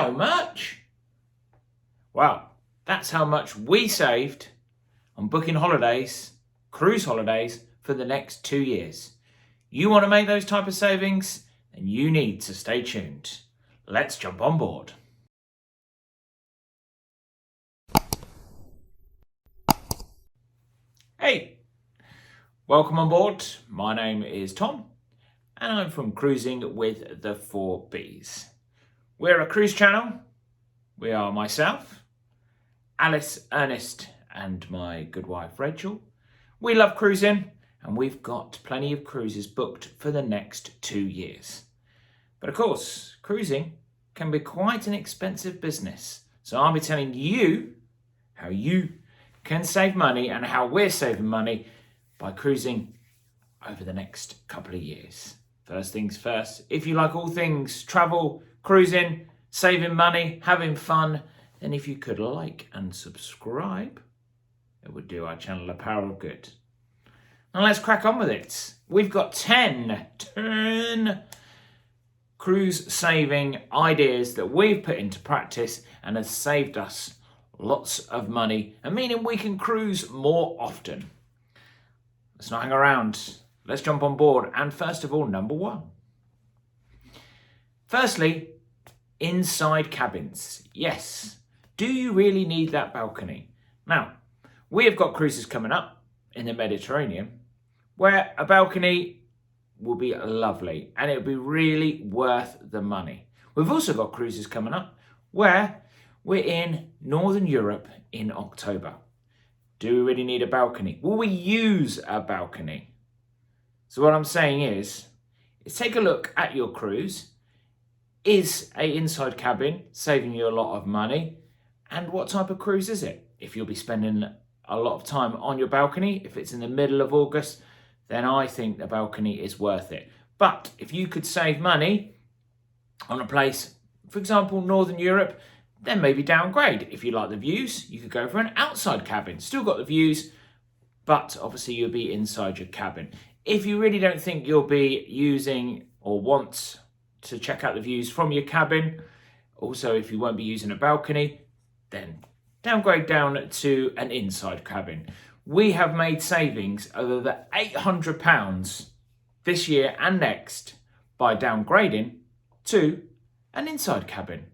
How much? Well, that's how much we saved on booking holidays, cruise holidays, for the next 2 years. You want to make those type of savings? Then you need to stay tuned. Let's jump on board. Hey, welcome on board. My name is Tom and I'm from Cruising with the 4Bs. We're a cruise channel. We are myself, Alice, Ernest and my good wife Rachel. We love cruising and we've got plenty of cruises booked for the next 2 years. But of course, cruising can be quite an expensive business. So I'll be telling you how you can save money and how we're saving money by cruising over the next couple of years. First things first, if you like all things travel, cruising, saving money, having fun, then if you could like and subscribe, it would do our channel a power of good. Now let's crack on with it. We've got 10 cruise saving ideas that we've put into practice and has saved us lots of money and meaning we can cruise more often. Let's not hang around. Let's jump on board. And first of all, number 1. Firstly, inside cabins. Yes. Do you really need that balcony? Now, we have got cruises coming up in the Mediterranean where a balcony will be lovely and it will be really worth the money. We've also got cruises coming up where we're in Northern Europe in October. Do we really need a balcony? Will we use a balcony? So what I'm saying is take a look at your cruise. Is an inside cabin saving you a lot of money? And what type of cruise is it? If you'll be spending a lot of time on your balcony, if it's in the middle of August, then I think the balcony is worth it. But if you could save money on a place, for example, Northern Europe, then maybe downgrade. If you like the views, you could go for an outside cabin. Still got the views, but obviously you'll be inside your cabin. If you really don't think you'll be using or want to check out the views from your cabin, also if you won't be using a balcony, then downgrade down to an inside cabin. We have made savings of over £800 this year and next by downgrading to an inside cabin.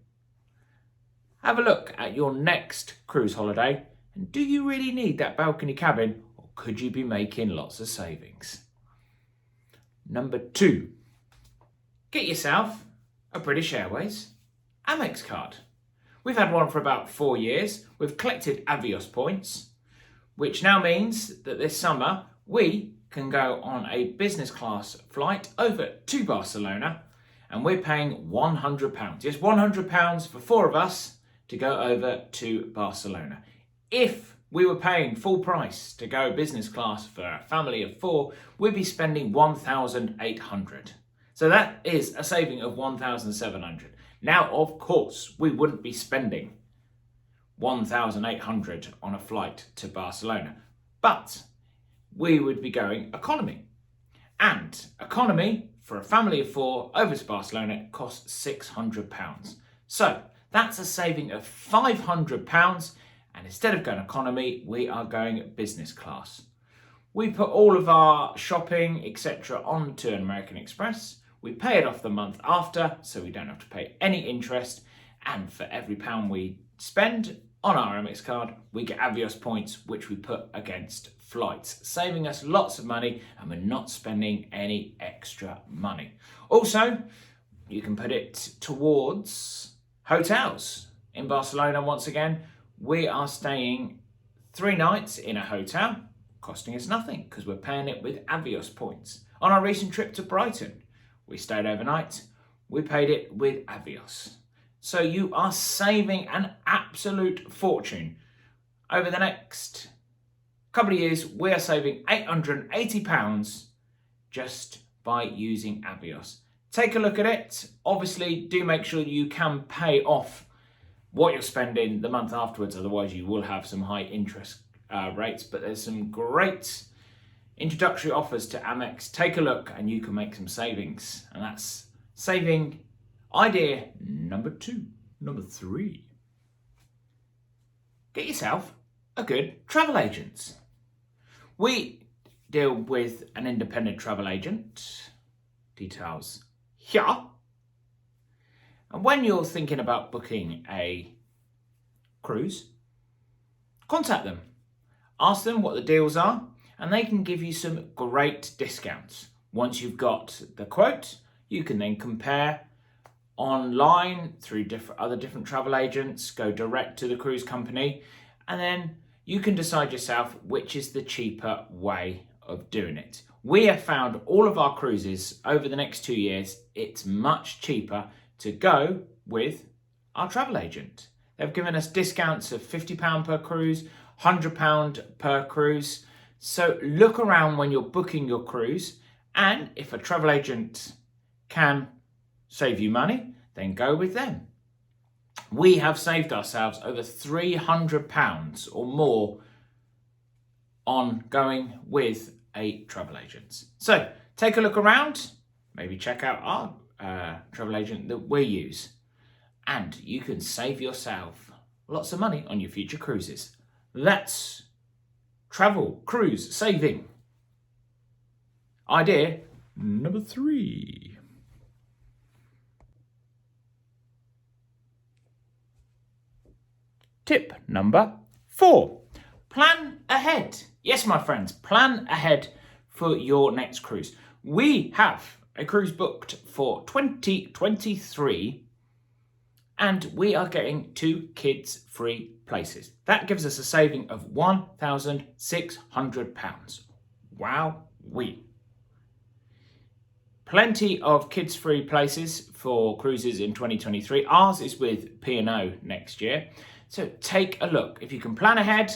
Have a look at your next cruise holiday and do you really need that balcony cabin or could you be making lots of savings? Number 2, get yourself a British Airways Amex card. We've had one for about 4 years. We've collected Avios points, which now means that this summer we can go on a business class flight over to Barcelona and we're paying £100. Just £100 for 4 of us to go over to Barcelona. If we were paying full price to go business class for a family of 4, we'd be spending £1,800. So that is a saving of £1,700. Now, of course, we wouldn't be spending £1,800 on a flight to Barcelona, but we would be going economy. And economy for a family of 4 over to Barcelona costs £600. So that's a saving of £500. And instead of going economy, we are going business class. We put all of our shopping, etc. onto an American Express. We pay it off the month after, so we don't have to pay any interest. And for every £1 we spend on our Amex card, we get Avios points, which we put against flights, saving us lots of money and we're not spending any extra money. Also, you can put it towards hotels. In Barcelona, once again, we are staying 3 nights in a hotel, costing us nothing because we're paying it with Avios points. On our recent trip to Brighton, we stayed overnight, we paid it with Avios. So you are saving an absolute fortune. Over the next couple of years, we are saving £880 just by using Avios. Take a look at it. Obviously, do make sure you can pay off what you're spending the month afterwards, otherwise you will have some high interest rates, but there's some great introductory offers to Amex. Take a look and you can make some savings, and that's saving idea number 2. Number 3. Get yourself a good travel agent. We deal with an independent travel agent. Details here. And when you're thinking about booking a cruise, contact them. Ask them what the deals are, and they can give you some great discounts. Once you've got the quote, you can then compare online through other different travel agents, go direct to the cruise company, and then you can decide yourself which is the cheaper way of doing it. We have found all of our cruises over the next 2 years, it's much cheaper to go with our travel agent. They've given us discounts of £50 per cruise, £100 per cruise. So look around when you're booking your cruise, and if a travel agent can save you money, then go with them. We have saved ourselves over £300 or more on going with a travel agent. So take a look around, maybe check out our travel agent that we use, and you can save yourself lots of money on your future cruises. That's travel cruise saving idea number 3. Tip number 4. Plan ahead. Yes, my friends, plan ahead for your next cruise. We have a cruise booked for 2023, and we are getting 2 kids-free places. That gives us a saving of £1,600. Wow-wee. Plenty of kids-free places for cruises in 2023. Ours is with P&O next year. So take a look. If you can plan ahead,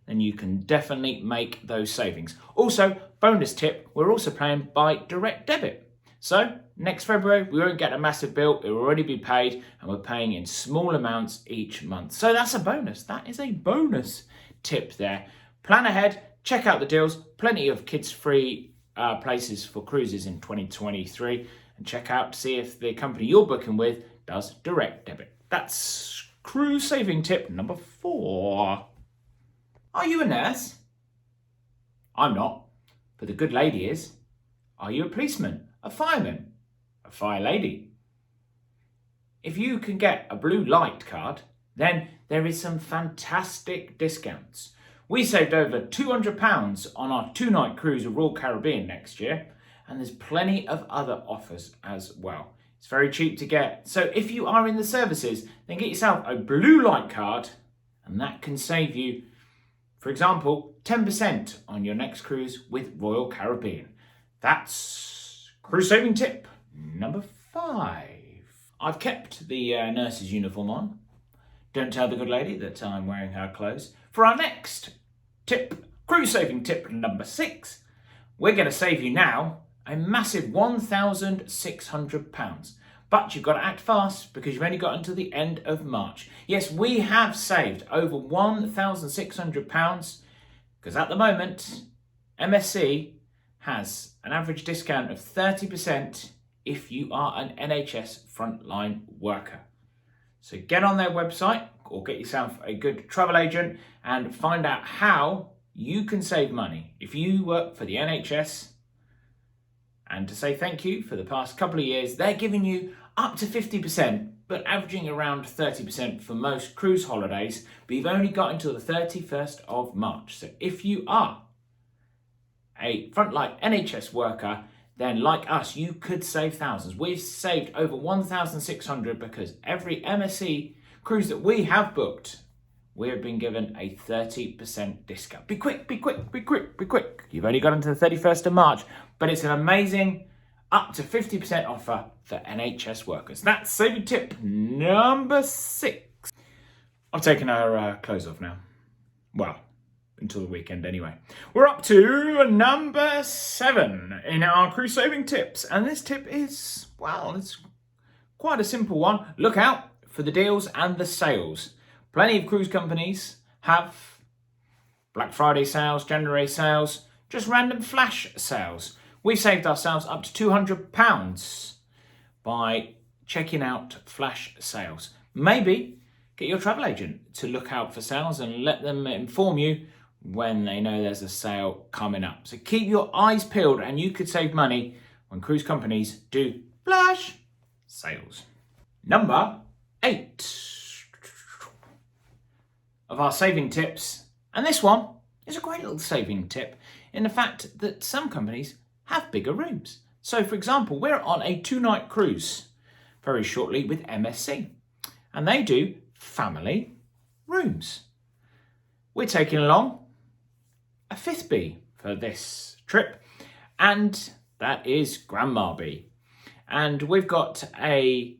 then you can definitely make those savings. Also, bonus tip, we're also paying by direct debit. So next February, we won't get a massive bill. It will already be paid, and we're paying in small amounts each month. So that's a bonus. That is a bonus tip there. Plan ahead, check out the deals. Plenty of kids-free places for cruises in 2023, and check out to see if the company you're booking with does direct debit. That's cruise saving tip number 4. Are you a nurse? I'm not, but the good lady is. Are you a policeman, a fireman, a fire lady? If you can get a blue light card, then there is some fantastic discounts. We saved over £200 on our 2-night cruise with Royal Caribbean next year, and there's plenty of other offers as well. It's very cheap to get. So if you are in the services, then get yourself a blue light card, and that can save you, for example, 10% on your next cruise with Royal Caribbean. That's cruise saving tip number 5. I've kept the nurse's uniform on. Don't tell the good lady that I'm wearing her clothes. For our next tip, cruise saving tip number 6, we're going to save you now a massive £1,600. But you've got to act fast because you've only got until the end of March. Yes, we have saved over £1,600 because at the moment, MSC has an average discount of 30% if you are an NHS frontline worker. So get on their website or get yourself a good travel agent and find out how you can save money if you work for the NHS. And to say thank you for the past couple of years, they're giving you up to 50%, but averaging around 30% for most cruise holidays. But you've only got until the 31st of March. So if you are a frontline NHS worker, then like us, you could save thousands. We've saved over 1,600 because every MSC cruise that we have booked, we have been given a 30% discount. Be quick, be quick, be quick, be quick. You've only got until the 31st of March, but it's an amazing up to 50% offer for NHS workers. That's saving tip number 6. I've taken our clothes off now. Well, until the weekend anyway. We're up to number 7 in our cruise saving tips. And this tip is, well, it's quite a simple one. Look out for the deals and the sales. Plenty of cruise companies have Black Friday sales, January sales, just random flash sales. We saved ourselves up to £200 by checking out flash sales. maybe get your travel agent to look out for sales and let them inform you when they know there's a sale coming up. So keep your eyes peeled and you could save money when cruise companies do flash sales. Number 8 of our saving tips, and this one is a great little saving tip in the fact that some companies have bigger rooms. So for example, we're on a 2-night cruise very shortly with MSC, and they do family rooms. We're taking along a 5th B for this trip, and that is Grandma B. And we've got a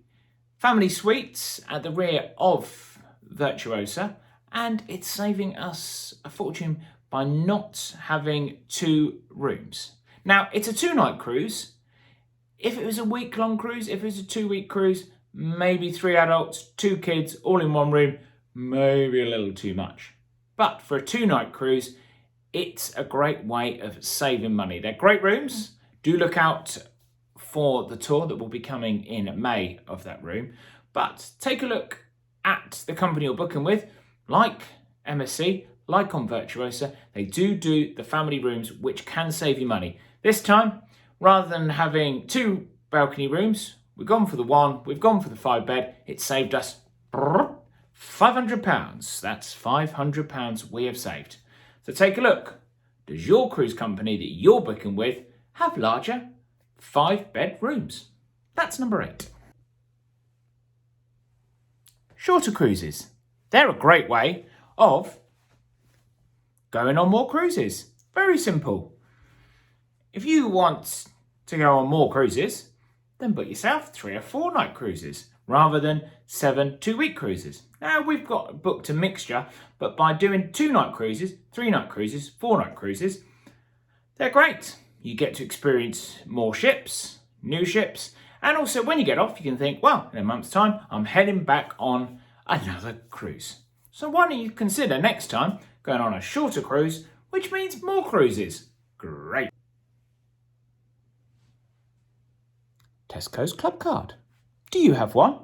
family suites at the rear of Virtuosa, and it's saving us a fortune by not having 2 rooms. Now, it's a 2-night cruise. If it was a week-long cruise, if it was a 2-week cruise, maybe 3 adults, 2 kids, all in one room, maybe a little too much. But for a 2-night cruise, it's a great way of saving money. They're great rooms. Do look out for the tour that will be coming in May of that room. But take a look at the company you're booking with, like MSC, like on Virtuosa. They do the family rooms, which can save you money. This time, rather than having 2 balcony rooms, we've gone for the 1, we've gone for the 5-bed. It saved us £500. That's £500 we have saved. So take a look. Does your cruise company that you're booking with have larger 5-bed rooms? That's number 8. Shorter cruises. They're a great way of going on more cruises. Very simple. If you want to go on more cruises, then book yourself 3 or 4-night cruises rather than 7 2-week cruises. Now we've got booked a mixture, but by doing 2-night cruises, 3-night cruises, 4-night cruises, they're great. You get to experience more ships, new ships, and also when you get off, you can think, well, in a month's time, I'm heading back on another cruise. So why don't you consider next time going on a shorter cruise, which means more cruises. Great. Tesco's Clubcard. Do you have one?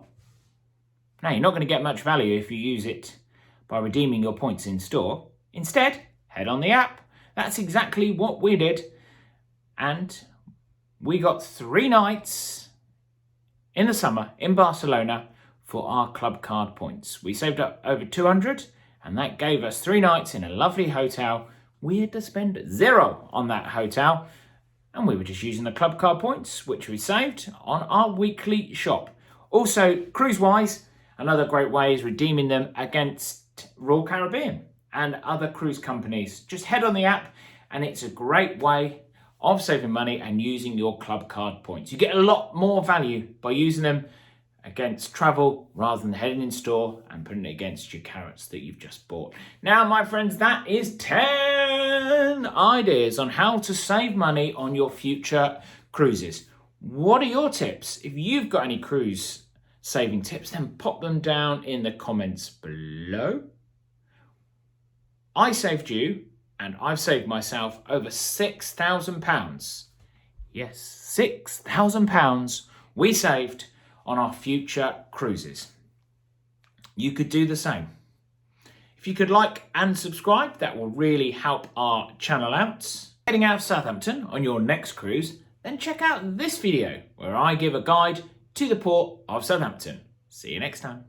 Now, you're not going to get much value if you use it by redeeming your points in store. Instead, head on the app. That's exactly what we did. And we got 3 nights in the summer in Barcelona for our Clubcard points. We saved up over 200, and that gave us 3 nights in a lovely hotel. We had to spend 0 on that hotel, and we were just using the Clubcard points, which we saved on our weekly shop. Also, cruise-wise, another great way is redeeming them against Royal Caribbean and other cruise companies. Just head on the app, and it's a great way of saving money and using your Clubcard points. You get a lot more value by using them against travel rather than heading in store and putting it against your carrots that you've just bought. Now, my friends, that is 10 ideas on how to save money on your future cruises. What are your tips? If you've got any cruise saving tips, then pop them down in the comments below. I saved you, and I've saved myself over £6,000. Yes, £6,000 we saved on our future cruises. You could do the same. If you could like and subscribe, that will really help our channel out. Heading out of Southampton on your next cruise, then check out this video where I give a guide to the port of Southampton. See you next time.